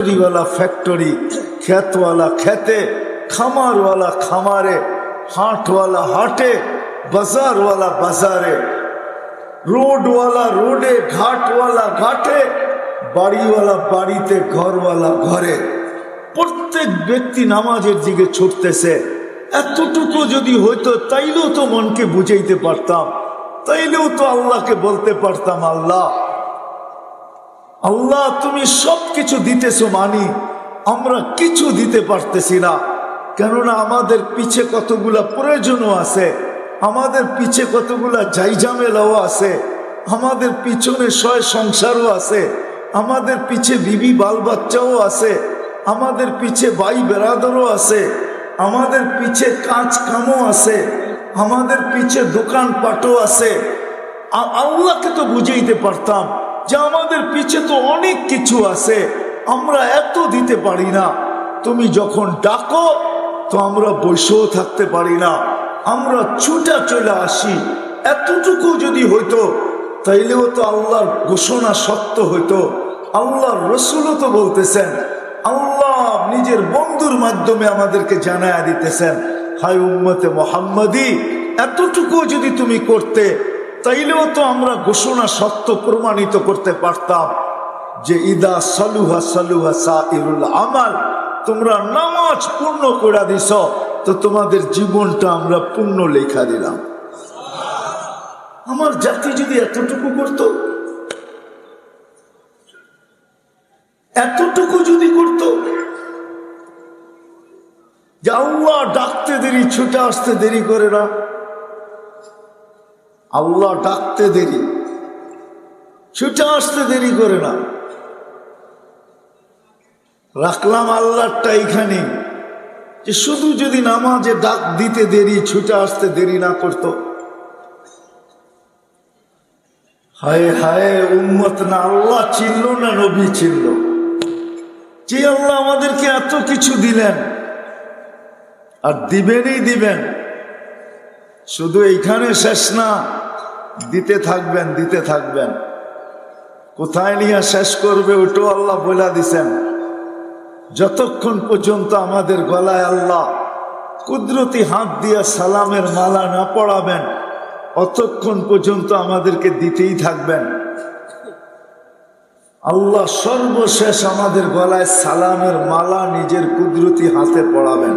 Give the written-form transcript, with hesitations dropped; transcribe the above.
Factory factory, खेत वाला खेते, खामार वाला खामारे, हाट वाला हाटे, बाजार वाला बाजारे, रोड वाला रोडे, घाट वाला घाटे, बाड़ी वाला बाड़ीते, घर वाला घरे। प्रत्येक व्यक्ति नामाजेर दिके छुटतेছে। এতটুকু যদি হইতো তাইলেও তো মনকে বুঝাইতে পারতাম, তাইলেও তো আল্লাহকে বলতে পারতাম, আল্লাহ আল্লাহ তুমি সবকিছু দিতেছো, মানি আমরা কিছু দিতে পারতেছি না। কেননা আমাদের পিছে কতগুলা প্রয়োজনও আছে, আমাদের পিছে কতগুলা জাইজামেলাও আছে, আমাদের পিছনে সয় সংসারও আছে, আমাদের পিছে বিবি বাল বাচ্চাও আছে, আমাদের পিছে ভাই বেরাদরও আছে, আমাদের পিছে কাজ কামও আছে, আমাদের পিছে দোকান পাটও আছে। আল্লাহকে তো বুঝাইতে পারতাম যে আমাদের পিছে তো অনেক কিছু আছে, আমরা এত দিতে পারি না। তুমি যখন ডাকো তো আমরা বসেও থাকতে পারি না, আমরা ছুটা চলে আসি। এতটুকু যদি হইতো তাইলেও তো আল্লাহর ঘোষণা সত্য হইতো। আল্লাহর রসুলও তো বলতেছেন, আল্লাহ নিজের বন্ধুর মাধ্যমে আমাদেরকে জানায়া দিতেছেন, হায় উম্মতে মুহাম্মাদি, এতটুকু যদি তুমি করতে তাইলেও তো আমরা ঘোষণা সত্য প্রমাণিত করতে পারতাম যে ইদা সালুহা সালুহা সাইরুল আমাল, তোমরা নামাজ পূর্ণ করে দিছ তো তোমাদের জীবনটা আমরা পূর্ণ লেখা দিলাম। আমার জাতি যদি এতটুকু করত, এতটুকু যদি করত যে আল্লাহ ডাকতে দেরি, ছুটে আসতে দেরি করে না, আল্লাহ ডাকতে দেরি, ছুটে আসতে দেরি করে না। রাখলাম আল্লাহটা এখানে যে শুধু যদি নামাজে ডাক দিতে দেরি, ছুটে আসতে দেরি না করত। হায় হায় উম্মত না আল্লাহ চিনল না নবী চিনল। যে আল্লাহ আমাদেরকে এত কিছু দিলেন আর দিবেনই দিবেন, শুধু এইখানে শেষ না, দিতে থাকবেন দিতে থাকবেন। কোথায় নিয়ে শেষ করবে ওটাও আল্লাহ বলে দিছেন। যতক্ষণ পর্যন্ত আমাদের গলায় আল্লাহ কুদরতি হাত দিয়ে সালামের মালা না পড়াবেন, অতক্ষণ পর্যন্ত আমাদেরকে দিতেই থাকবেন। আল্লাহ সর্বশেষ আমাদের গলায় সালামের মালা নিজের কুদরতি হাতে পড়াবেন।